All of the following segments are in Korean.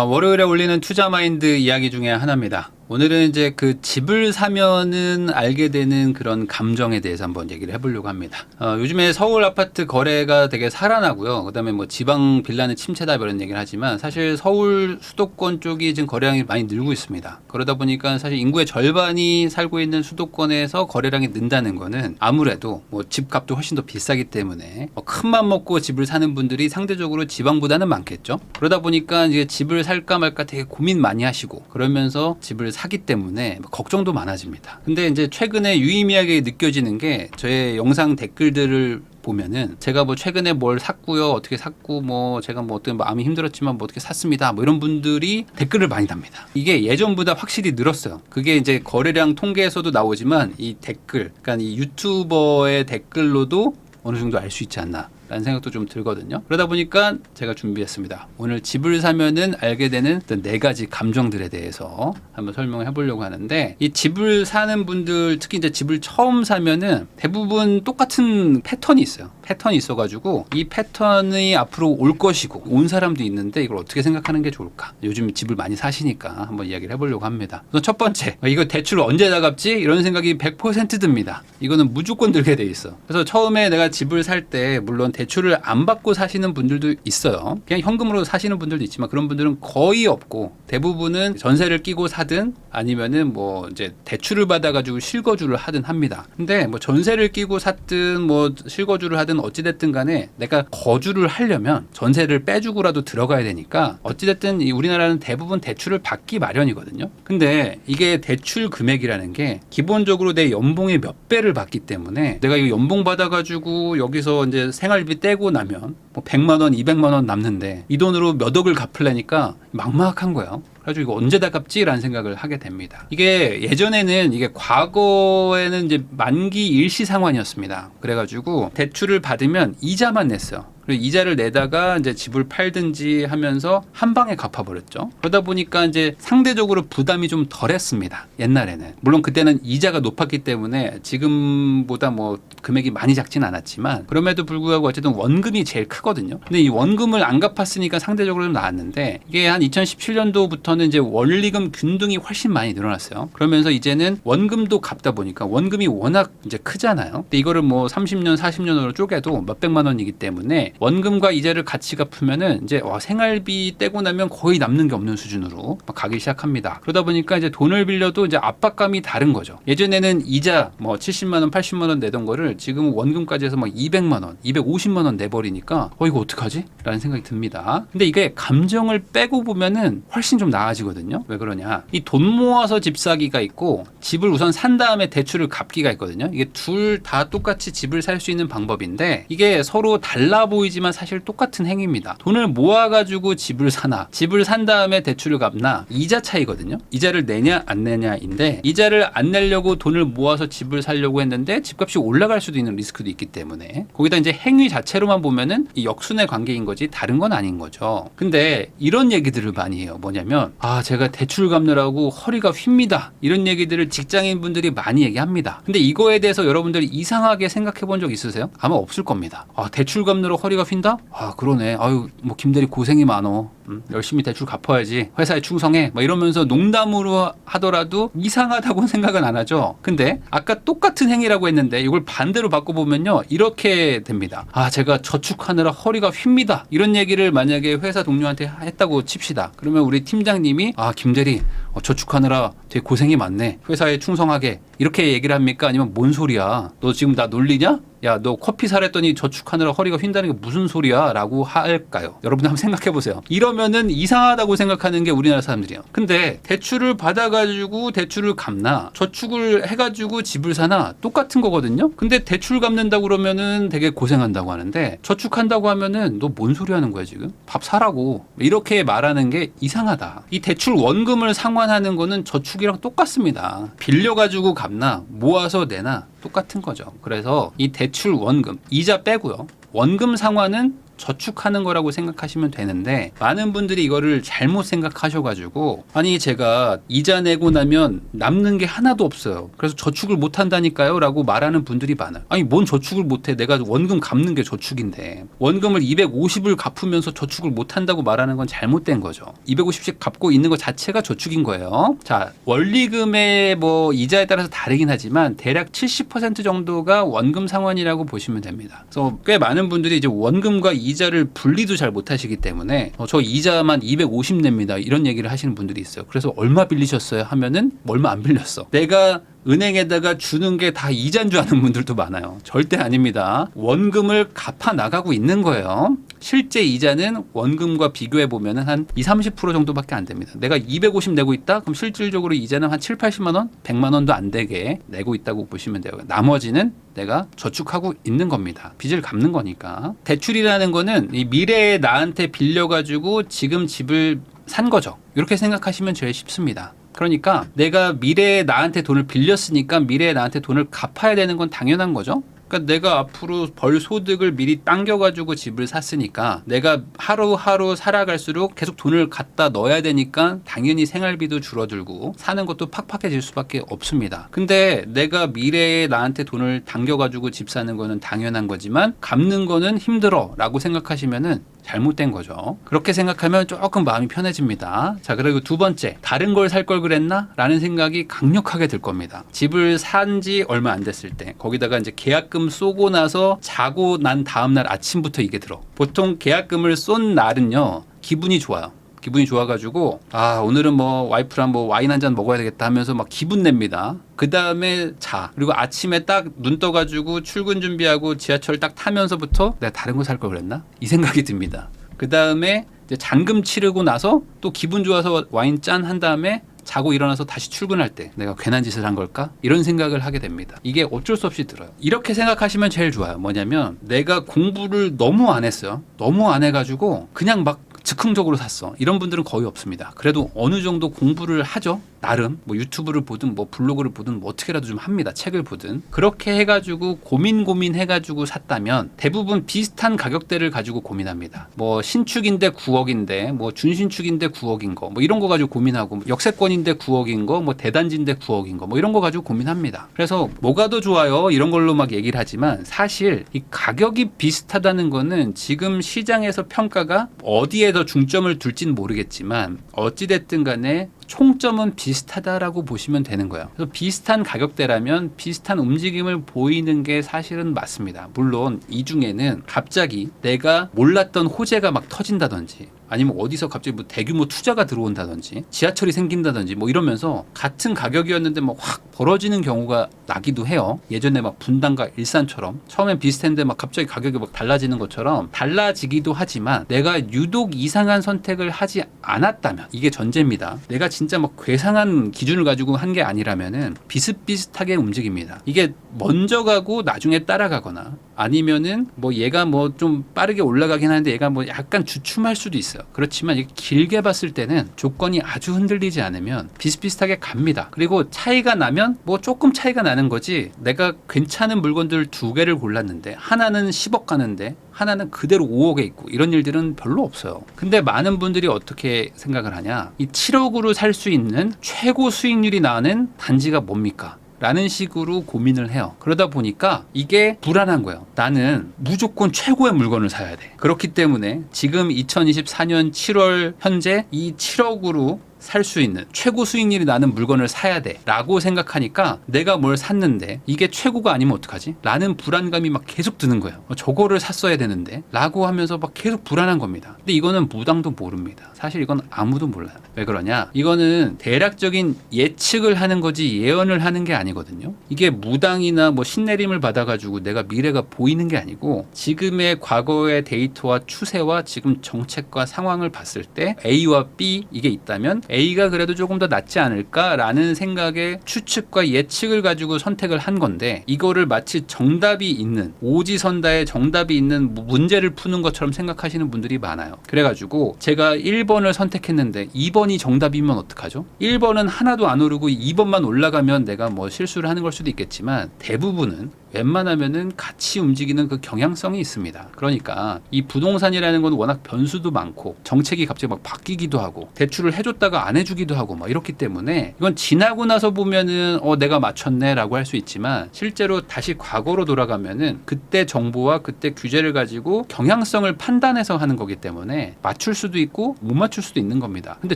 월요일에 올리는 투자 마인드 이야기 중에 하나입니다. 오늘은 이제 그 집을 사면은 알게 되는 그런 감정에 대해서 한번 얘기를 해보려고 합니다. 요즘에 서울 아파트 거래가 되게 살아나고요. 그다음에 뭐 지방 빌라는 침체다 이런 얘기를 하지만 사실 서울 수도권 쪽이 지금 거래량이 많이 늘고 있습니다. 그러다 보니까 사실 인구의 절반이 살고 있는 수도권에서 거래량이 는다는 거는 아무래도 뭐 집값도 훨씬 더 비싸기 때문에 큰맘 먹고 집을 사는 분들이 상대적으로 지방보다는 많겠죠. 그러다 보니까 이제 집을 살까 말까 되게 고민 많이 하시고 그러면서 집을 사기 때문에 걱정도 많아집니다. 근데 이제 최근에 유의미하게 느껴지는 게 저의 영상 댓글들을 보면은 제가 뭐 최근에 뭘 샀고요, 어떻게 샀고 뭐 제가 뭐 어떤 마음이 힘들었지만 뭐 어떻게 샀습니다, 뭐 이런 분들이 댓글을 많이 답니다. 이게 예전보다 확실히 늘었어요. 그게 이제 거래량 통계에서도 나오지만 이 댓글, 그러니까 이 유튜버의 댓글로도 어느 정도 알 수 있지 않나 라는 생각도 좀 들거든요. 그러다 보니까 제가 준비했습니다. 오늘 집을 사면은 알게 되는 어떤 4가지 감정들에 대해서 한번 설명을 해보려고 하는데, 이 집을 사는 분들, 특히 이제 집을 처음 사면은 대부분 똑같은 패턴이 있어요. 패턴이 있어가지고 이 패턴이 앞으로 올 것이고 온 사람도 있는데 이걸 어떻게 생각하는 게 좋을까? 요즘 집을 많이 사시니까 한번 이야기를 해보려고 합니다. 우선 첫 번째, 이거 대출 언제 다 갚지? 이런 생각이 100% 듭니다. 이거는 무조건 들게 돼 있어. 그래서 처음에 내가 집을 살 때 물론 대출을 안 받고 사시는 분들도 있어요. 그냥 현금으로 사시는 분들도 있지만 그런 분들은 거의 없고 대부분은 전세를 끼고 사든 아니면은 뭐 이제 대출을 받아가지고 실거주를 하든 합니다. 근데 뭐 전세를 끼고 샀든 뭐 실거주를 하든 어찌됐든 간에 내가 거주를 하려면 전세를 빼주고라도 들어가야 되니까 어찌됐든 이 우리나라는 대부분 대출을 받기 마련이거든요. 근데 이게 대출 금액이라는 게 기본적으로 내 연봉의 몇 배를 받기 때문에 내가 이거 연봉 받아가지고 여기서 이제 생활비 떼고 나면 뭐 100만 원, 200만 원 남는데 이 돈으로 몇 억을 갚으려니까 막막한 거예요. 그래가지고 이거 언제 다 갚지라는 생각을 하게 됩니다. 이게 예전에는 이게 과거에는 이제 만기 일시 상환이었습니다. 그래가지고 대출을 받으면 이자만 냈어요. 그리고 이자를 내다가 이제 집을 팔든지 하면서 한 방에 갚아버렸죠. 그러다 보니까 이제 상대적으로 부담이 좀 덜했습니다. 옛날에는. 물론 그때는 이자가 높았기 때문에 지금보다 뭐 금액이 많이 작진 않았지만 그럼에도 불구하고 어쨌든 원금이 제일 크거든요. 근데 이 원금을 안 갚았으니까 상대적으로 좀 나았는데 이게 한 2017년도부터는 이제 원리금 균등이 훨씬 많이 늘어났어요. 그러면서 이제는 원금도 갚다 보니까 원금이 워낙 이제 크잖아요. 근데 이거를 뭐 30년, 40년으로 쪼개도 몇백만 원이기 때문에 원금과 이자를 같이 갚으면은 이제 생활비 떼고 나면 거의 남는 게 없는 수준으로 막 가기 시작합니다. 그러다 보니까 이제 돈을 빌려도 이제 압박감이 다른 거죠. 예전에는 이자 뭐 70만 원, 80만 원 내던 거를 지금 원금까지 해서 막 200만 원, 250만 원 내버리니까 이거 어떡하지? 라는 생각이 듭니다. 근데 이게 감정을 빼고 보면은 훨씬 좀 나아지거든요. 왜 그러냐? 이 돈 모아서 집 사기가 있고 집을 우선 산 다음에 대출을 갚기가 있거든요. 이게 둘 다 똑같이 집을 살 수 있는 방법인데 이게 서로 달라 보이지만 사실 똑같은 행위입니다. 돈을 모아가지고 집을 사나 집을 산 다음에 대출을 갚나 이자 차이거든요. 이자를 내냐 안 내냐인데 이자를 안 내려고 돈을 모아서 집을 사려고 했는데 집값이 올라갈 수도 있는 리스크도 있기 때문에 거기다 이제 행위 자체로만 보면은 이 역순의 관계인 거지 다른 건 아닌 거죠. 근데 이런 얘기들을 많이 해요. 뭐냐면 제가 대출 갚느라고 허리가 휩니다. 이런 얘기들을 직장인 분들이 많이 얘기합니다. 근데 이거에 대해서 여러분들이 이상하게 생각해 본 적 있으세요? 아마 없을 겁니다. 대출 갚느라고 허리가 휜다? 그러네. 아유, 뭐 김대리 고생이 많어. 열심히 대출 갚아야지. 회사에 충성해. 막 이러면서 농담으로 하더라도 이상하다고 생각은 안 하죠. 근데 아까 똑같은 행위라고 했는데 이걸 반대로 바꿔보면요. 이렇게 됩니다. 제가 저축하느라 허리가 휩니다. 이런 얘기를 만약에 회사 동료한테 했다고 칩시다. 그러면 우리 팀장님이 김대리 저축하느라 되게 고생이 많네. 회사에 충성하게. 이렇게 얘기를 합니까? 아니면 뭔 소리야? 너 지금 나 놀리냐? 야, 너 커피 사랬더니 저축하느라 허리가 휜다는 게 무슨 소리야? 라고 할까요? 여러분 한번 생각해 보세요. 이러면은 이상하다고 생각하는 게 우리나라 사람들이에요. 근데 대출을 받아가지고 대출을 갚나 저축을 해가지고 집을 사나 똑같은 거거든요. 근데 대출 갚는다고 그러면은 되게 고생한다고 하는데 저축한다고 하면은 너 뭔 소리 하는 거야 지금? 밥 사라고. 이렇게 말하는 게 이상하다. 이 대출 원금을 상환하는 거는 저축이랑 똑같습니다. 빌려가지고 갚나 모아서 내나 똑같은 거죠. 그래서 이 대출 원금, 이자 빼고요. 원금 상환은 저축하는 거라고 생각하시면 되는데 많은 분들이 이거를 잘못 생각하셔가지고 아니 제가 이자 내고 나면 남는 게 하나도 없어요. 그래서 저축을 못 한다니까요 라고 말하는 분들이 많아요. 아니 뭔 저축을 못해. 내가 원금 갚는 게 저축인데 원금을 250을 갚으면서 저축을 못 한다고 말하는 건 잘못된 거죠. 250씩 갚고 있는 것 자체가 저축인 거예요. 자, 원리금의 뭐 이자에 따라서 다르긴 하지만 대략 70% 정도가 원금 상환이라고 보시면 됩니다. 그래서 꽤 많은 분들이 이제 원금과 이자를 분리도 잘 못하시기 때문에 저 이자만 250 냅니다 이런 얘기를 하시는 분들이 있어요. 그래서 얼마 빌리셨어요 하면은 얼마 안 빌렸어. 내가 은행에다가 주는 게 다 이자인 줄 아는 분들도 많아요. 절대 아닙니다. 원금을 갚아 나가고 있는 거예요. 실제 이자는 원금과 비교해 보면 한 20-30% 정도밖에 안 됩니다. 내가 250 내고 있다? 그럼 실질적으로 이자는 한 7-80만 원? 100만 원도 안 되게 내고 있다고 보시면 돼요. 나머지는 내가 저축하고 있는 겁니다. 빚을 갚는 거니까. 대출이라는 거는 이 미래에 나한테 빌려가지고 지금 집을 산 거죠. 이렇게 생각하시면 제일 쉽습니다. 그러니까 내가 미래에 나한테 돈을 빌렸으니까 미래에 나한테 돈을 갚아야 되는 건 당연한 거죠. 그러니까 내가 앞으로 벌 소득을 미리 당겨가지고 집을 샀으니까 내가 하루하루 살아갈수록 계속 돈을 갖다 넣어야 되니까 당연히 생활비도 줄어들고 사는 것도 팍팍해질 수밖에 없습니다. 근데 내가 미래에 나한테 돈을 당겨가지고 집 사는 거는 당연한 거지만 갚는 거는 힘들어 라고 생각하시면은 잘못된 거죠. 그렇게 생각하면 조금 마음이 편해집니다. 자, 그리고 두 번째, 다른 걸 살 걸 그랬나? 라는 생각이 강력하게 들 겁니다. 집을 산 지 얼마 안 됐을 때 거기다가 이제 계약금 쏘고 나서 자고 난 다음날 아침부터 이게 들어. 보통 계약금을 쏜 날은요 기분이 좋아요. 기분이 좋아가지고 오늘은 뭐 와이프랑 뭐 와인 한 잔 먹어야 되겠다 하면서 막 기분 냅니다. 그 다음에 자. 그리고 아침에 딱 눈 떠가지고 출근 준비하고 지하철 딱 타면서부터 내가 다른 거 살 걸 그랬나? 이 생각이 듭니다. 그 다음에 이제 잔금 치르고 나서 또 기분 좋아서 와인 짠 한 다음에 자고 일어나서 다시 출근할 때 내가 괜한 짓을 한 걸까? 이런 생각을 하게 됩니다. 이게 어쩔 수 없이 들어요. 이렇게 생각하시면 제일 좋아요. 뭐냐면 내가 공부를 너무 안 했어요. 너무 안 해가지고 그냥 막 즉흥적으로 샀어. 이런 분들은 거의 없습니다. 그래도 어느 정도 공부를 하죠. 나름 뭐 유튜브를 보든 뭐 블로그를 보든 뭐 어떻게라도 좀 합니다. 책을 보든. 그렇게 해가지고 고민해가지고 샀다면 대부분 비슷한 가격대를 가지고 고민합니다. 뭐 신축인데 9억인데 뭐 준신축인데 9억인 거 뭐 이런 거 가지고 고민하고 역세권인데 9억인 거 뭐 대단지인데 9억인 거 뭐 이런 거 가지고 고민합니다. 그래서 뭐가 더 좋아요? 이런 걸로 막 얘기를 하지만 사실 이 가격이 비슷하다는 거는 지금 시장에서 평가가 어디에 더 중점을 둘지는 모르겠지만 어찌됐든 간에 총점은 비슷하다라고 보시면 되는 거예요. 그래서 비슷한 가격대라면 비슷한 움직임을 보이는 게 사실은 맞습니다. 물론 이 중에는 갑자기 내가 몰랐던 호재가 막 터진다든지 아니면 어디서 갑자기 뭐 대규모 투자가 들어온다든지 지하철이 생긴다든지 뭐 이러면서 같은 가격이었는데 막 확 벌어지는 경우가 나기도 해요. 예전에 막 분당과 일산처럼 처음엔 비슷했는데 막 갑자기 가격이 막 달라지는 것처럼 달라지기도 하지만 내가 유독 이상한 선택을 하지 않았다면 이게 전제입니다. 내가 진짜 막 괴상한 기준을 가지고 한 게 아니라면은 비슷비슷하게 움직입니다. 이게 먼저 가고 나중에 따라가거나 아니면은 뭐 얘가 뭐 좀 빠르게 올라가긴 하는데 얘가 뭐 약간 주춤할 수도 있어요. 그렇지만 이게 길게 봤을 때는 조건이 아주 흔들리지 않으면 비슷비슷하게 갑니다. 그리고 차이가 나면 뭐 조금 차이가 나는 거지 내가 괜찮은 물건들 두 개를 골랐는데 하나는 10억 가는데 하나는 그대로 5억에 있고 이런 일들은 별로 없어요. 근데 많은 분들이 어떻게 생각을 하냐 이 7억으로 살 수 있는 최고 수익률이 나는 단지가 뭡니까? 라는 식으로 고민을 해요. 그러다 보니까 이게 불안한 거예요. 나는 무조건 최고의 물건을 사야 돼. 그렇기 때문에 지금 2024년 7월 현재 이 7억으로 살 수 있는 최고 수익률이 나는 물건을 사야 돼 라고 생각하니까 내가 뭘 샀는데 이게 최고가 아니면 어떡하지? 라는 불안감이 막 계속 드는 거예요. 저거를 샀어야 되는데 라고 하면서 막 계속 불안한 겁니다. 근데 이거는 무당도 모릅니다. 사실 이건 아무도 몰라요. 왜 그러냐? 이거는 대략적인 예측을 하는 거지 예언을 하는 게 아니거든요. 이게 무당이나 뭐 신내림을 받아가지고 내가 미래가 보이는 게 아니고 지금의 과거의 데이터와 추세와 지금 정책과 상황을 봤을 때 A와 B 이게 있다면 A가 그래도 조금 더 낫지 않을까라는 생각의 추측과 예측을 가지고 선택을 한 건데 이거를 마치 정답이 있는 오지선다에 정답이 있는 문제를 푸는 것처럼 생각하시는 분들이 많아요. 그래가지고 제가 1번을 선택했는데 2번이 정답이면 어떡하죠? 1번은 하나도 안 오르고 2번만 올라가면 내가 뭐 실수를 하는 걸 수도 있겠지만 대부분은 웬만하면은 같이 움직이는 그 경향성이 있습니다. 그러니까 이 부동산이라는 건 워낙 변수도 많고 정책이 갑자기 막 바뀌기도 하고 대출을 해줬다가 안 해주기도 하고 막 이렇기 때문에 이건 지나고 나서 보면은 내가 맞췄네라고 할 수 있지만 실제로 다시 과거로 돌아가면은 그때 정보와 그때 규제를 가지고 경향성을 판단해서 하는 거기 때문에 맞출 수도 있고 못 맞출 수도 있는 겁니다. 근데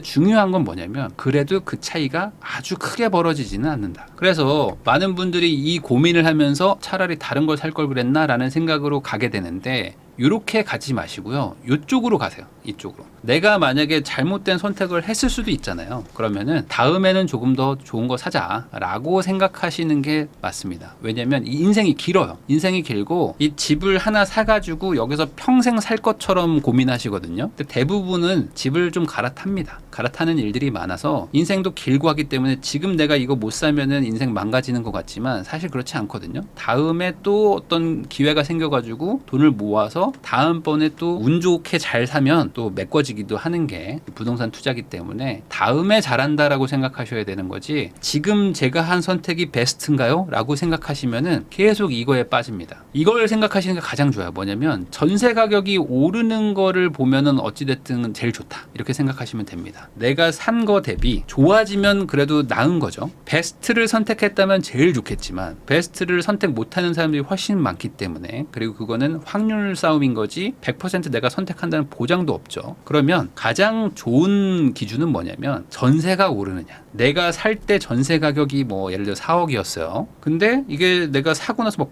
중요한 건 뭐냐면 그래도 그 차이가 아주 크게 벌어지지는 않는다. 그래서 많은 분들이 이 고민을 하면서 차라리 다른 걸 살 걸 그랬나라는 생각으로 가게 되는데 이렇게 가지 마시고요. 이쪽으로 가세요. 이쪽으로. 내가 만약에 잘못된 선택을 했을 수도 있잖아요. 그러면은 다음에는 조금 더 좋은 거 사자라고 생각하시는 게 맞습니다. 왜냐면 이 인생이 길어요. 인생이 길고 이 집을 하나 사가지고 여기서 평생 살 것처럼 고민하시거든요. 근데 대부분은 집을 좀 갈아탑니다. 갈아타는 일들이 많아서 인생도 길고 하기 때문에 지금 내가 이거 못 사면은 인생 망가지는 것 같지만 사실 그렇지 않거든요. 다음에 또 어떤 기회가 생겨가지고 돈을 모아서 다음번에 또 운 좋게 잘 사면 또 메꿔지기도 하는 게 부동산 투자기 때문에 다음에 잘한다라고 생각하셔야 되는 거지 지금 제가 한 선택이 베스트인가요? 라고 생각하시면은 계속 이거에 빠집니다. 이걸 생각하시는 게 가장 좋아요. 뭐냐면 전세 가격이 오르는 거를 보면은 어찌됐든 제일 좋다. 이렇게 생각하시면 됩니다. 내가 산 거 대비 좋아지면 그래도 나은 거죠. 베스트를 선택했다면 제일 좋겠지만 베스트를 선택 못하는 사람들이 훨씬 많기 때문에 그리고 그거는 확률 싸움인 거지 100% 내가 선택한다는 보장도 없죠. 그러면 가장 좋은 기준은 뭐냐면 전세가 오르느냐. 내가 살 때 전세 가격이 뭐 예를 들어 4억이었어요. 근데 이게 내가 사고 나서 막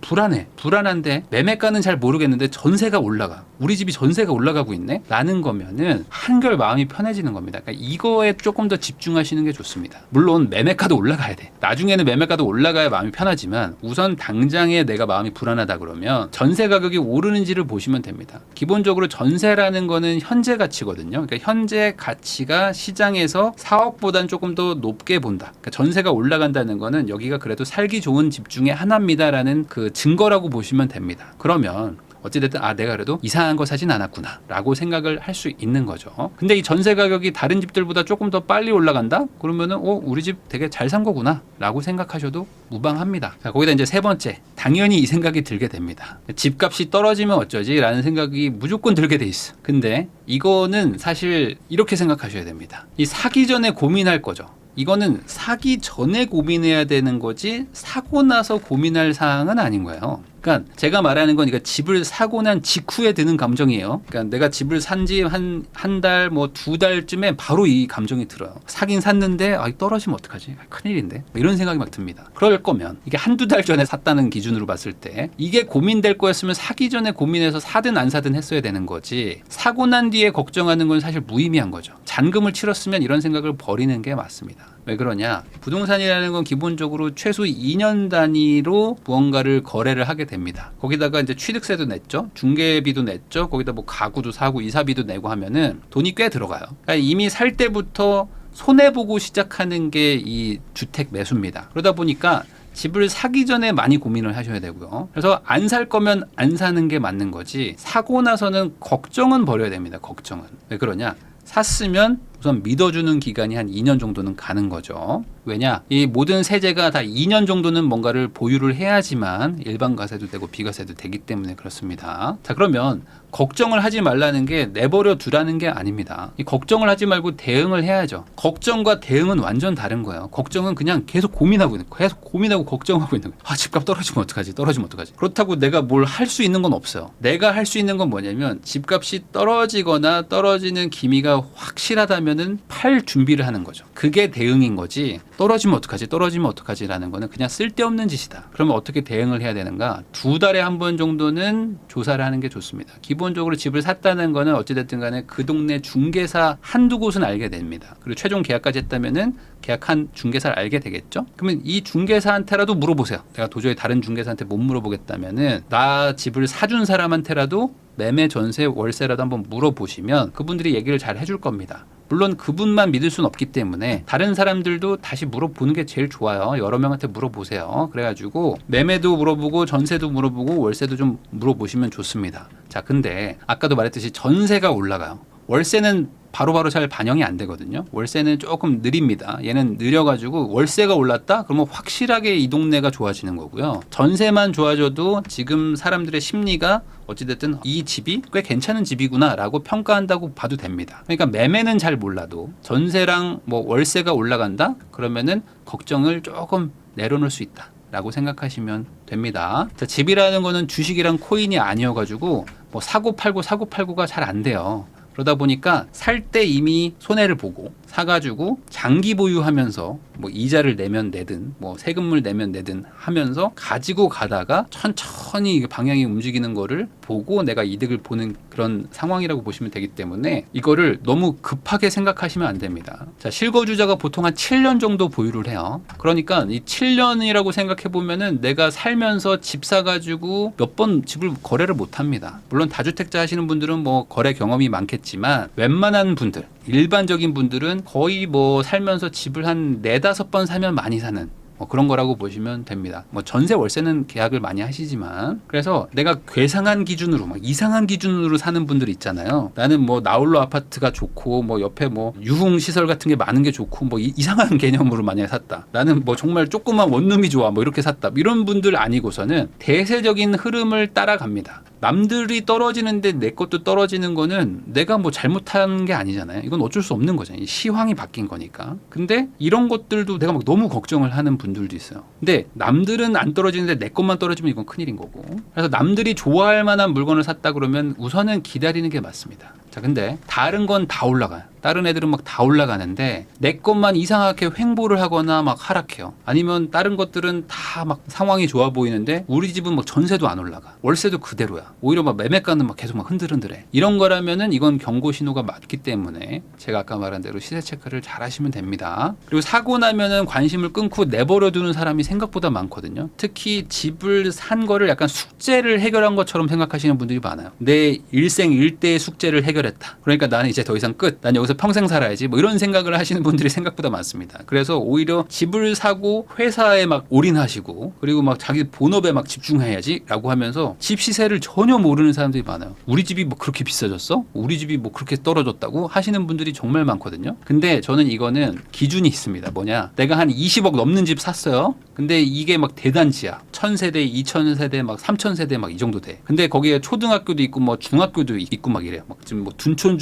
불안한데 매매가는 잘 모르겠는데 전세가 올라가. 우리 집이 전세가 올라가고 있네? 라는 거면은 한결 마음이 편해지는 겁니다. 그러니까 이거에 조금 더 집중하시는 게 좋습니다. 물론 매매가도 올라가야 돼. 나중에는 매매가도 올라가야 마음이 편하지만 우선 당장에 내가 마음이 불안하다 그러면 전세 가격이 오르는지를 보시면 됩니다. 기본적으로 전세라는 거는 현재 가치거든요. 그러니까 현재 가치가 시장에서 4억보다는 조금 더 높게 본다. 그러니까 전세가 올라간다는 거는 여기가 그래도 살기 좋은 집 중에 하나입니다라는 그 증거라고 보시면 됩니다. 그러면 어찌됐든 내가 그래도 이상한 거 사진 않았구나 라고 생각을 할 수 있는 거죠. 근데 이 전세 가격이 다른 집들보다 조금 더 빨리 올라간다? 그러면은 우리 집 되게 잘 산 거구나 라고 생각하셔도 무방합니다. 자, 거기다 이제 세 번째, 당연히 이 생각이 들게 됩니다. 집값이 떨어지면 어쩌지? 라는 생각이 무조건 들게 돼 있어. 근데 이거는 사실 이렇게 생각하셔야 됩니다. 이 사기 전에 고민할 거죠. 이거는 사기 전에 고민해야 되는 거지 사고 나서 고민할 사항은 아닌 거예요. 그러니까 제가 말하는 건 집을 사고 난 직후에 드는 감정이에요. 그러니까 내가 집을 산 지 한 달, 뭐 2달쯤에 바로 이 감정이 들어요. 사긴 샀는데 떨어지면 어떡하지? 큰일인데? 이런 생각이 막 듭니다. 그럴 거면 이게 한두 달 전에 샀다는 기준으로 봤을 때 이게 고민될 거였으면 사기 전에 고민해서 사든 안 사든 했어야 되는 거지 사고 난 뒤에 걱정하는 건 사실 무의미한 거죠. 잔금을 치렀으면 이런 생각을 버리는 게 맞습니다. 왜 그러냐? 부동산이라는 건 기본적으로 최소 2년 단위로 무언가를 거래를 하게 됩니다. 거기다가 이제 취득세도 냈죠. 중개비도 냈죠. 거기다 뭐 가구도 사고 이사비도 내고 하면은 돈이 꽤 들어가요. 그러니까 이미 살 때부터 손해보고 시작하는 게 이 주택 매수입니다. 그러다 보니까 집을 사기 전에 많이 고민을 하셔야 되고요. 그래서 안 살 거면 안 사는 게 맞는 거지 사고 나서는 걱정은 버려야 됩니다. 걱정은. 왜 그러냐? 샀으면 우선 믿어주는 기간이 한 2년 정도는 가는 거죠. 왜냐? 이 모든 세제가 다 2년 정도는 뭔가를 보유를 해야지만 일반 과세도 되고 비과세도 되기 때문에 그렇습니다. 자, 그러면 걱정을 하지 말라는 게 내버려 두라는 게 아닙니다. 이 걱정을 하지 말고 대응을 해야죠. 걱정과 대응은 완전 다른 거예요. 걱정은 그냥 계속 고민하고 있는 거예요. 계속 고민하고 걱정하고 있는 거예요. 집값 떨어지면 어떡하지? 떨어지면 어떡하지? 그렇다고 내가 뭘 할 수 있는 건 없어요. 내가 할 수 있는 건 뭐냐면 집값이 떨어지거나 떨어지는 기미가 확실하다면은 팔 준비를 하는 거죠. 그게 대응인 거지. 떨어지면 어떡하지? 떨어지면 어떡하지? 라는 거는 그냥 쓸데없는 짓이다. 그러면 어떻게 대응을 해야 되는가? 2달에 한 번 정도는 조사를 하는 게 좋습니다. 기본적으로 집을 샀다는 거는 어찌됐든 간에 그 동네 중개사 한두 곳은 알게 됩니다. 그리고 최종 계약까지 했다면은 계약한 중개사를 알게 되겠죠? 그러면 이 중개사한테라도 물어보세요. 내가 도저히 다른 중개사한테 못 물어보겠다면은 나 집을 사준 사람한테라도 매매, 전세, 월세라도 한번 물어보시면 그분들이 얘기를 잘 해줄 겁니다. 물론 그분만 믿을 수는 없기 때문에 다른 사람들도 다시 물어보는 게 제일 좋아요. 여러 명한테 물어보세요. 그래가지고 매매도 물어보고 전세도 물어보고 월세도 좀 물어보시면 좋습니다. 자, 근데 아까도 말했듯이 전세가 올라가요. 월세는 바로바로 잘 반영이 안 되거든요. 월세는 조금 느립니다. 얘는 느려가지고 월세가 올랐다? 그러면 확실하게 이 동네가 좋아지는 거고요. 전세만 좋아져도 지금 사람들의 심리가 어찌됐든 이 집이 꽤 괜찮은 집이구나 라고 평가한다고 봐도 됩니다. 그러니까 매매는 잘 몰라도 전세랑 뭐 월세가 올라간다? 그러면은 걱정을 조금 내려놓을 수 있다 라고 생각하시면 됩니다. 자, 집이라는 거는 주식이랑 코인이 아니어가지고 뭐 사고 팔고가 잘 안 돼요. 그러다 보니까 살 때 이미 손해를 보고 사가지고 장기 보유하면서 뭐 이자를 내면 내든 뭐 세금을 내면 내든 하면서 가지고 가다가 천천히 방향이 움직이는 거를 보고 내가 이득을 보는 그런 상황이라고 보시면 되기 때문에 이거를 너무 급하게 생각하시면 안 됩니다. 자, 실거주자가 보통 한 7년 정도 보유를 해요. 그러니까 이 7년이라고 생각해 보면은 내가 살면서 집 사가지고 몇 번 집을 거래를 못 합니다. 물론 다주택자 하시는 분들은 뭐 거래 경험이 많겠지만 웬만한 분들 일반적인 분들은 거의 뭐 살면서 집을 한 4-5번 사면 많이 사는 뭐 그런 거라고 보시면 됩니다. 뭐 전세 월세는 계약을 많이 하시지만 그래서 내가 괴상한 기준으로 막 이상한 기준으로 사는 분들 있잖아요. 나는 뭐 나홀로 아파트가 좋고 뭐 옆에 뭐 유흥 시설 같은 게 많은 게 좋고 뭐 이상한 개념으로 만약에 샀다. 나는 뭐 정말 조그만 원룸이 좋아 뭐 이렇게 샀다. 이런 분들 아니고서는 대세적인 흐름을 따라갑니다. 남들이 떨어지는데 내 것도 떨어지는 거는 내가 뭐 잘못한 게 아니잖아요. 이건 어쩔 수 없는 거잖아요. 시황이 바뀐 거니까. 근데 이런 것들도 내가 막 너무 걱정을 하는 분들도 있어요. 근데 남들은 안 떨어지는데 내 것만 떨어지면 이건 큰일인 거고. 그래서 남들이 좋아할 만한 물건을 샀다 그러면 우선은 기다리는 게 맞습니다. 자, 근데 다른 건 다 올라가요. 다른 애들은 막 다 올라가는데 내 것만 이상하게 횡보를 하거나 막 하락해요. 아니면 다른 것들은 다 막 상황이 좋아 보이는데 우리 집은 막 전세도 안 올라가. 월세도 그대로야. 오히려 막 매매가는 막 계속 막 흔들흔들해. 이런 거라면은 이건 경고 신호가 맞기 때문에 제가 아까 말한 대로 시세 체크를 잘 하시면 됩니다. 그리고 사고 나면은 관심을 끊고 내버려 두는 사람이 생각보다 많거든요. 특히 집을 산 거를 약간 숙제를 해결한 것처럼 생각하시는 분들이 많아요. 내 일생 일대의 숙제를 해결했다. 그러니까 나는 이제 더 이상 끝. 난 여기서 평생 살아야지. 뭐 이런 생각을 하시는 분들이 생각보다 많습니다. 그래서 오히려 집을 사고 회사에 막 올인하시고 그리고 막 자기 본업에 막 집중해야지 라고 하면서 집 시세를 전혀 모르는 사람들이 많아요. 우리 집이 뭐 그렇게 비싸졌어? 우리 집이 뭐 그렇게 떨어졌다고 하시는 분들이 정말 많거든요. 근데 저는 이거는 기준이 있습니다. 뭐냐? 내가 한 20억 넘는 집 샀어요. 근데 이게 막 대단지야. 1000세대, 2000세대, 막 3000세대 막 이 정도 돼. 근데 거기에 초등학교도 있고 뭐 중학교도 있고 막 이래요. 막 지금 뭐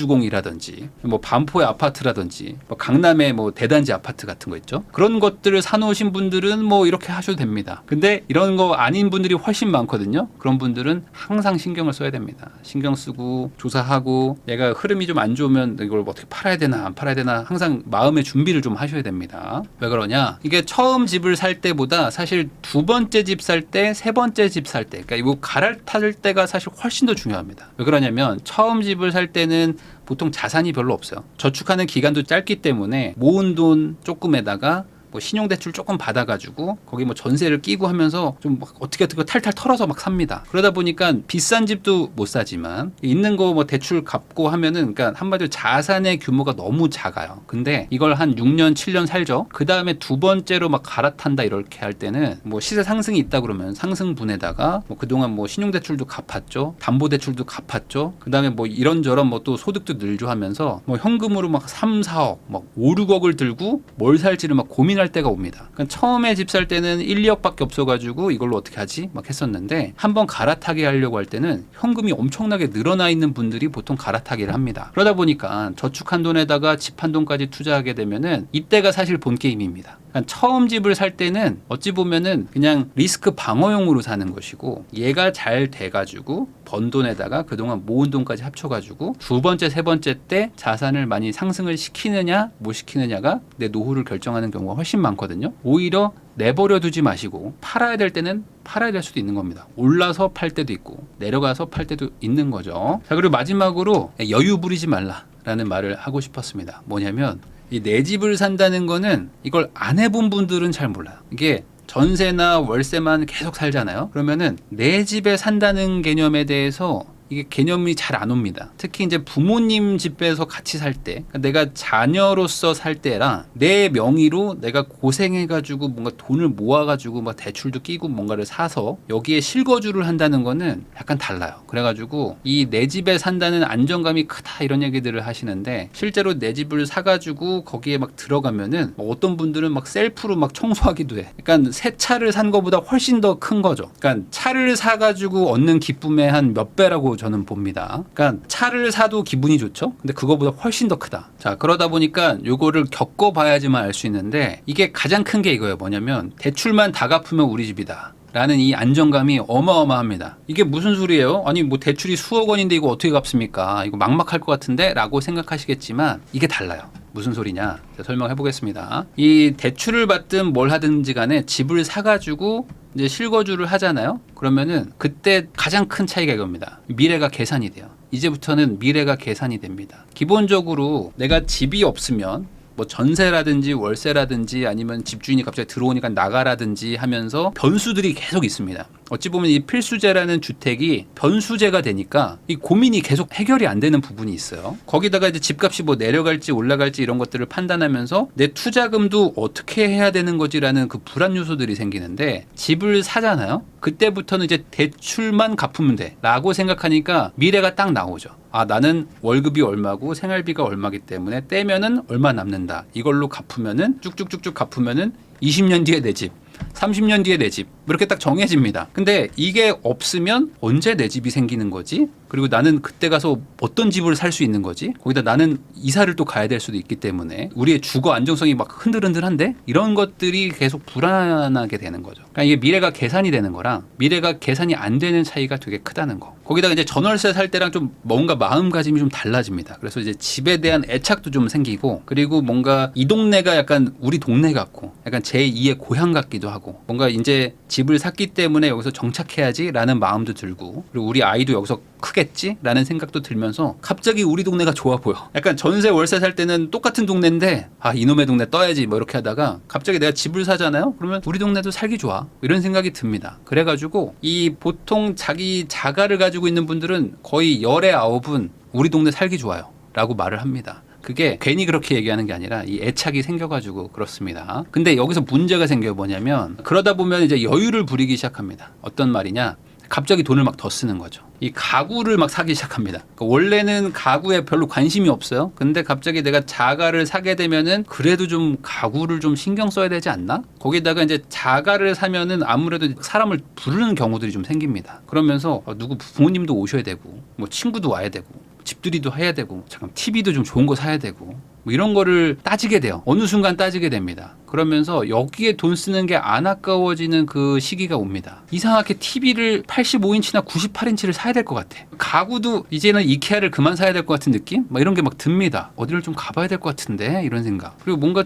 둔촌주공이라든지 뭐 반포의 아파트라든지 뭐 강남의 뭐 대단지 아파트 같은 거 있죠. 그런 것들을 사놓으신 분들은 뭐 이렇게 하셔도 됩니다. 근데 이런 거 아닌 분들이 훨씬 많거든요. 그런 분들은 항상 신경을 써야 됩니다. 신경 쓰고 조사하고 얘가 흐름이 좀 안 좋으면 이걸 어떻게 팔아야 되나 안 팔아야 되나 항상 마음의 준비를 좀 하셔야 됩니다. 왜 그러냐? 이게 처음 집을 살 때보다 사실 두 번째 집 살 때, 세 번째 집 살 때, 그러니까 이거 갈아탈 때가 사실 훨씬 더 중요합니다. 왜 그러냐면 처음 집을 살 때는 보통 자산이 별로 없어요. 저축하는 기간도 짧기 때문에 모은 돈 조금에다가 뭐 신용대출 조금 받아가지고 거기 뭐 전세를 끼고 하면서 좀 막 어떻게 탈탈 털어서 막 삽니다. 그러다 보니까 비싼 집도 못 사지만 있는 거 뭐 대출 갚고 하면은 그러니까 한마디로 자산의 규모가 너무 작아요. 근데 이걸 한 6년, 7년 살죠. 그 다음에 두 번째로 막 갈아탄다 이렇게 할 때는 뭐 시세 상승이 있다 그러면 상승분에다가 뭐 그동안 뭐 신용대출도 갚았죠. 담보대출도 갚았죠. 그 다음에 뭐 이런저런 뭐 또 소득도 늘죠 하면서 뭐 현금으로 막 3, 4억, 막 5, 6억을 들고 뭘 살지를 막 고민할 때가 옵니다. 그러니까 처음에 집 살 때는 1, 2억밖에 없어가지고 이걸로 어떻게 하지? 막 했었는데 한번 갈아타게 하려고 할 때는 현금이 엄청나게 늘어나 있는 분들이 보통 갈아타기를 합니다. 그러다 보니까 저축한 돈에다가 집 한 돈까지 투자하게 되면은 이때가 사실 본 게임입니다. 그러니까 처음 집을 살 때는 어찌 보면은 그냥 리스크 방어용으로 사는 것이고 얘가 잘 돼가지고 번 돈에다가 그동안 모은 돈까지 합쳐가지고 두 번째, 세 번째 때 자산을 많이 상승을 시키느냐 못 시키느냐가 내 노후를 결정하는 경우가 훨씬 많거든요. 오히려 내버려 두지 마시고 팔아야 될 때는 팔아야 될 수도 있는 겁니다. 올라서 팔 때도 있고 내려가서 팔 때도 있는 거죠. 자, 그리고 마지막으로 여유 부리지 말라라는 말을 하고 싶었습니다. 뭐냐면 이 내 집을 산다는 거는 이걸 안 해본 분들은 잘 몰라요. 이게 전세나 월세만 계속 살잖아요. 그러면은 내 집에 산다는 개념에 대해서 이게 개념이 잘 안 옵니다. 특히 이제 부모님 집에서 같이 살 때, 그러니까 내가 자녀로서 살 때랑 내 명의로 내가 고생해가지고 뭔가 돈을 모아가지고 막 대출도 끼고 뭔가를 사서 여기에 실거주를 한다는 거는 약간 달라요. 그래가지고 이 내 집에 산다는 안정감이 크다 이런 얘기들을 하시는데, 실제로 내 집을 사가지고 거기에 막 들어가면은 뭐 어떤 분들은 막 셀프로 막 청소하기도 해. 그러니까 새 차를 산 거보다 훨씬 더 큰 거죠. 그러니까 차를 사가지고 얻는 기쁨의 한 몇 배라고 저는 봅니다. 그러니까 차를 사도 기분이 좋죠. 근데 그거보다 훨씬 더 크다. 자, 그러다 보니까 요거를 겪어봐야지만 알 수 있는데, 이게 가장 큰 게 이거예요. 뭐냐면 대출만 다 갚으면 우리 집이다 라는 이 안정감이 어마어마합니다. 이게 무슨 소리예요? 아니 뭐 대출이 수억 원인데 이거 어떻게 갚습니까? 이거 막막할 것 같은데 라고 생각하시겠지만 이게 달라요. 무슨 소리냐? 제가 설명해 보겠습니다. 이 대출을 받든 뭘 하든지 간에 집을 사가지고 이제 실거주를 하잖아요. 그러면은 그때 가장 큰 차이가 이겁니다. 미래가 계산이 돼요. 이제부터는 미래가 계산이 됩니다. 기본적으로 내가 집이 없으면 뭐 전세라든지 월세라든지 아니면 집주인이 갑자기 들어오니까 나가라든지 하면서 변수들이 계속 있습니다. 어찌 보면 이 필수제라는 주택이 변수제가 되니까 이 고민이 계속 해결이 안 되는 부분이 있어요. 거기다가 이제 집값이 뭐 내려갈지 올라갈지 이런 것들을 판단하면서 내 투자금도 어떻게 해야 되는 거지라는 그 불안 요소들이 생기는데, 집을 사잖아요. 그때부터는 이제 대출만 갚으면 돼 라고 생각하니까 미래가 딱 나오죠. 아, 나는 월급이 얼마고 생활비가 얼마기 때문에 떼면은 얼마 남는다. 이걸로 갚으면은 쭉쭉쭉쭉 갚으면은 20년 뒤에 내 집, 30년 뒤에 내 집, 이렇게 딱 정해집니다. 근데 이게 없으면 언제 내 집이 생기는 거지? 그리고 나는 그때 가서 어떤 집을 살 수 있는 거지? 거기다 나는 이사를 또 가야 될 수도 있기 때문에 우리의 주거 안정성이 막 흔들흔들한데? 이런 것들이 계속 불안하게 되는 거죠. 그러니까 이게 미래가 계산이 되는 거랑 미래가 계산이 안 되는 차이가 되게 크다는 거. 거기다가 이제 전월세 살 때랑 좀 뭔가 마음가짐이 좀 달라집니다. 그래서 이제 집에 대한 애착도 좀 생기고, 그리고 뭔가 이 동네가 약간 우리 동네 같고 약간 제2의 고향 같기도 하고, 뭔가 이제 집을 샀기 때문에 여기서 정착해야지 라는 마음도 들고, 그리고 우리 아이도 여기서 크겠지? 라는 생각도 들면서 갑자기 우리 동네가 좋아 보여. 약간 전세 월세 살 때는 똑같은 동네인데 아, 이놈의 동네 떠야지 뭐 이렇게 하다가 갑자기 내가 집을 사잖아요? 그러면 우리 동네도 살기 좋아. 이런 생각이 듭니다. 그래가지고 이 보통 자기 자가를 가지고 있는 분들은 거의 10의 9은 우리 동네 살기 좋아요 라고 말을 합니다. 그게 괜히 그렇게 얘기하는 게 아니라 이 애착이 생겨가지고 그렇습니다. 근데 여기서 문제가 생겨요. 뭐냐면 그러다 보면 이제 여유를 부리기 시작합니다. 어떤 말이냐? 갑자기 돈을 막 더 쓰는 거죠. 이 가구를 막 사기 시작합니다. 그러니까 원래는 가구에 별로 관심이 없어요. 근데 갑자기 내가 자가를 사게 되면은 그래도 좀 가구를 좀 신경 써야 되지 않나? 거기다가 이제 자가를 사면은 아무래도 사람을 부르는 경우들이 좀 생깁니다. 그러면서 누구 부모님도 오셔야 되고 뭐 친구도 와야 되고 집들이도 해야 되고 잠깐 TV도 좀 좋은 거 사야 되고 뭐 이런 거를 따지게 돼요. 어느 순간 따지게 됩니다. 그러면서 여기에 돈 쓰는 게 안 아까워지는 그 시기가 옵니다. 이상하게 TV를 85인치나 98인치를 사야 될 것 같아. 가구도 이제는 이케아를 그만 사야 될 것 같은 느낌? 막 이런 게 막 듭니다. 어디를 좀 가봐야 될 것 같은데 이런 생각. 그리고 뭔가를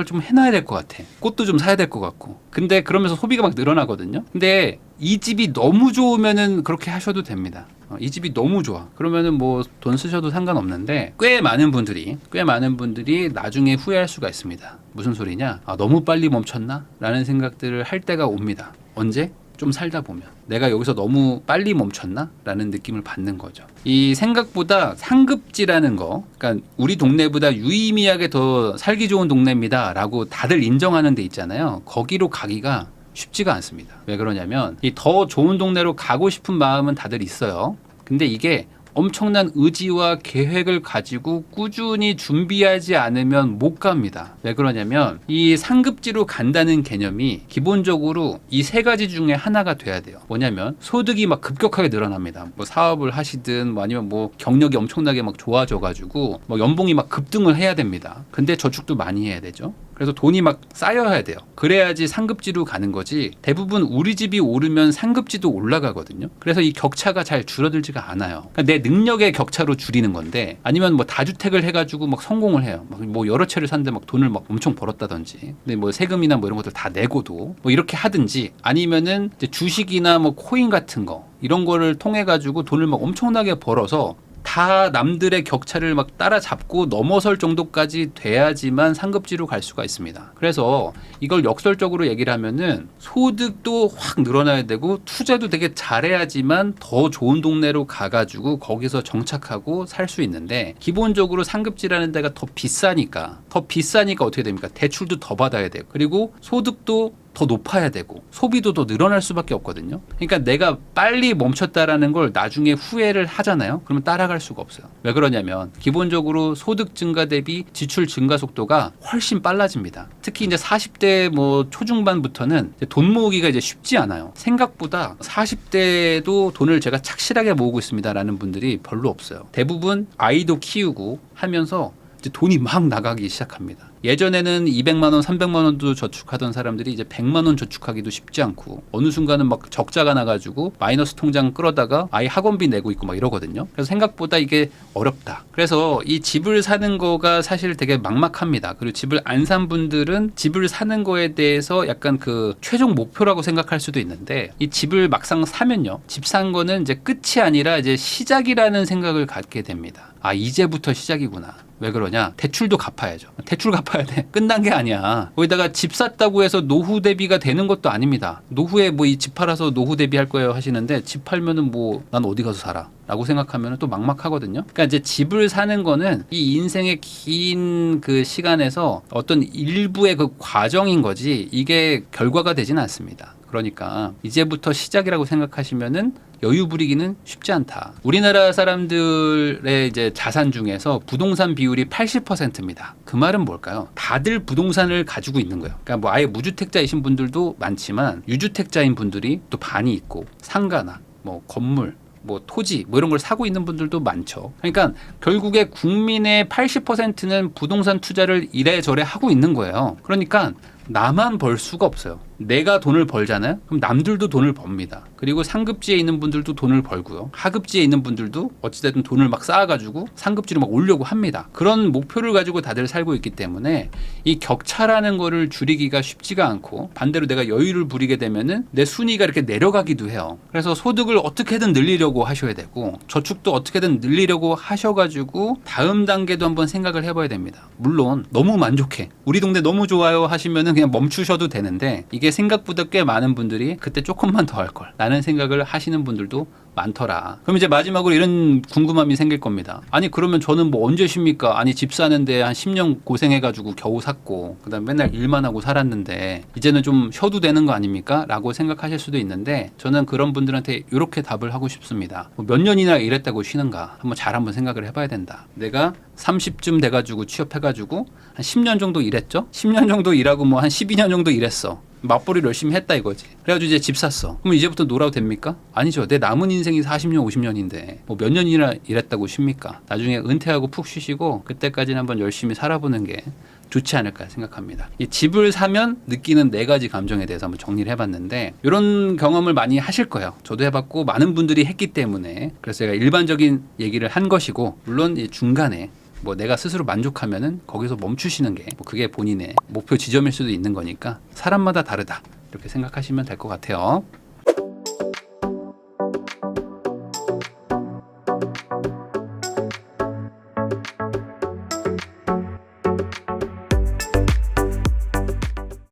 좀 해놔야 될 것 같아. 꽃도 좀 사야 될 것 같고. 근데 그러면서 소비가 막 늘어나거든요. 근데 이 집이 너무 좋으면은 그렇게 하셔도 됩니다. 이 집이 너무 좋아. 그러면은 뭐 돈 쓰셔도 상관없는데 꽤 많은 분들이 나중에 후회할 수가 있습니다. 무슨 소리냐? 아, 너무 빨리 멈췄나? 라는 생각들을 할 때가 옵니다. 언제? 좀 살다 보면 내가 여기서 너무 빨리 멈췄나? 라는 느낌을 받는 거죠. 이 생각보다 상급지라는 거, 그러니까 우리 동네보다 유의미하게 더 살기 좋은 동네입니다 라고 다들 인정하는 데 있잖아요. 거기로 가기가 쉽지가 않습니다. 왜 그러냐면 이 더 좋은 동네로 가고 싶은 마음은 다들 있어요. 근데 이게 엄청난 의지와 계획을 가지고 꾸준히 준비하지 않으면 못 갑니다. 왜 그러냐면 이 상급지로 간다는 개념이 기본적으로 이 세 가지 중에 하나가 돼야 돼요. 뭐냐면 소득이 막 급격하게 늘어납니다. 뭐 사업을 하시든 뭐 아니면 뭐 경력이 엄청나게 막 좋아져가지고 뭐 연봉이 막 급등을 해야 됩니다. 근데 저축도 많이 해야 되죠. 그래서 돈이 막 쌓여야 돼요. 그래야지 상급지로 가는 거지. 대부분 우리 집이 오르면 상급지도 올라가거든요. 그래서 이 격차가 잘 줄어들지가 않아요. 그러니까 내 능력의 격차로 줄이는 건데, 아니면 뭐 다주택을 해가지고 막 성공을 해요. 막 뭐 여러 채를 샀는데 막 돈을 막 엄청 벌었다든지, 근데 뭐 세금이나 뭐 이런 것들 다 내고도 뭐 이렇게 하든지, 아니면은 이제 주식이나 뭐 코인 같은 거 이런 거를 통해 가지고 돈을 막 엄청나게 벌어서 다 남들의 격차를 막 따라잡고 넘어설 정도까지 돼야지만 상급지로 갈 수가 있습니다. 그래서 이걸 역설적으로 얘기를 하면은 소득도 확 늘어나야 되고 투자도 되게 잘해야지만 더 좋은 동네로 가가지고 거기서 정착하고 살 수 있는데, 기본적으로 상급지라는 데가 더 비싸니까 어떻게 됩니까? 대출도 더 받아야 돼요. 그리고 소득도 더 높아야 되고 소비도 더 늘어날 수밖에 없거든요. 그러니까 내가 빨리 멈췄다라는 걸 나중에 후회를 하잖아요. 그러면 따라갈 수가 없어요. 왜 그러냐면 기본적으로 소득 증가 대비 지출 증가 속도가 훨씬 빨라집니다. 특히 이제 40대 뭐 초중반부터는 이제 돈 모으기가 이제 쉽지 않아요. 생각보다 40대도 돈을 제가 착실하게 모으고 있습니다라는 분들이 별로 없어요. 대부분 아이도 키우고 하면서 이제 돈이 막 나가기 시작합니다. 예전에는 200만 원, 300만 원도 저축하던 사람들이 이제 100만 원 저축하기도 쉽지 않고 어느 순간은 막 적자가 나가지고 마이너스 통장 끌어다가 아이 학원비 내고 있고 막 이러거든요. 그래서 생각보다 이게 어렵다. 그래서 이 집을 사는 거가 사실 되게 막막합니다. 그리고 집을 안 산 분들은 집을 사는 거에 대해서 약간 그 최종 목표라고 생각할 수도 있는데, 이 집을 막상 사면요, 집 산 거는 이제 끝이 아니라 이제 시작이라는 생각을 갖게 됩니다. 아, 이제부터 시작이구나. 왜 그러냐? 대출도 갚아야죠. 대출 갚아야 돼. 끝난 게 아니야. 거기다가 집 샀다고 해서 노후 대비가 되는 것도 아닙니다. 노후에 뭐 이 집 팔아서 노후 대비할 거예요 하시는데, 집 팔면은 뭐 난 어디 가서 살아? 라고 생각하면 또 막막하거든요. 그러니까 이제 집을 사는 거는 이 인생의 긴 그 시간에서 어떤 일부의 그 과정인 거지, 이게 결과가 되지는 않습니다. 그러니까 이제부터 시작이라고 생각하시면은 여유 부리기는 쉽지 않다. 우리나라 사람들의 이제 자산 중에서 부동산 비율이 80%입니다. 그 말은 뭘까요? 다들 부동산을 가지고 있는 거예요. 그러니까 뭐 아예 무주택자이신 분들도 많지만 유주택자인 분들이 또 반이 있고, 상가나 뭐 건물, 뭐 토지 뭐 이런 걸 사고 있는 분들도 많죠. 그러니까 결국에 국민의 80%는 부동산 투자를 이래저래 하고 있는 거예요. 그러니까 나만 벌 수가 없어요. 내가 돈을 벌잖아요. 그럼 남들도 돈을 법니다. 그리고 상급지에 있는 분들도 돈을 벌고요. 하급지에 있는 분들도 어찌됐든 돈을 막 쌓아가지고 상급지로 막 오려고 합니다. 그런 목표를 가지고 다들 살고 있기 때문에 이 격차라는 거를 줄이기가 쉽지가 않고, 반대로 내가 여유를 부리게 되면은 내 순위가 이렇게 내려가기도 해요. 그래서 소득을 어떻게든 늘리려고 하셔야 되고, 저축도 어떻게든 늘리려고 하셔가지고 다음 단계도 한번 생각을 해봐야 됩니다. 물론 너무 만족해, 우리 동네 너무 좋아요 하시면은 그냥 멈추셔도 되는데, 이게 생각보다 꽤 많은 분들이 그때 조금만 더 할 걸 라는 생각을 하시는 분들도 많더라. 그럼 이제 마지막으로 이런 궁금함이 생길 겁니다. 아니 그러면 저는 뭐 언제 쉽니까? 아니 집 사는데 한 10년 고생해가지고 겨우 샀고 그다음 맨날 일만 하고 살았는데 이제는 좀 쉬어도 되는 거 아닙니까? 라고 생각하실 수도 있는데, 저는 그런 분들한테 이렇게 답을 하고 싶습니다. 뭐 몇 년이나 일했다고 쉬는가? 한번 생각을 해봐야 된다. 내가 30쯤 돼가지고 취업해가지고 한 10년 정도 일했죠? 10년 정도 일하고 뭐 한 12년 정도 일했어. 맞벌이를 열심히 했다 이거지. 그래가지고 이제 집 샀어. 그럼 이제부터 놀아도 됩니까? 아니죠. 내 남은 인생이 40년, 50년인데 뭐 몇 년이나 일했다고 쉽니까? 나중에 은퇴하고 푹 쉬시고 그때까지는 한번 열심히 살아보는 게 좋지 않을까 생각합니다. 이 집을 사면 느끼는 4가지 감정에 대해서 한번 정리를 해봤는데, 이런 경험을 많이 하실 거예요. 저도 해봤고 많은 분들이 했기 때문에 그래서 제가 일반적인 얘기를 한 것이고, 물론 이 중간에 뭐 내가 스스로 만족하면은 거기서 멈추시는 게 뭐 그게 본인의 목표 지점일 수도 있는 거니까 사람마다 다르다, 이렇게 생각하시면 될 것 같아요.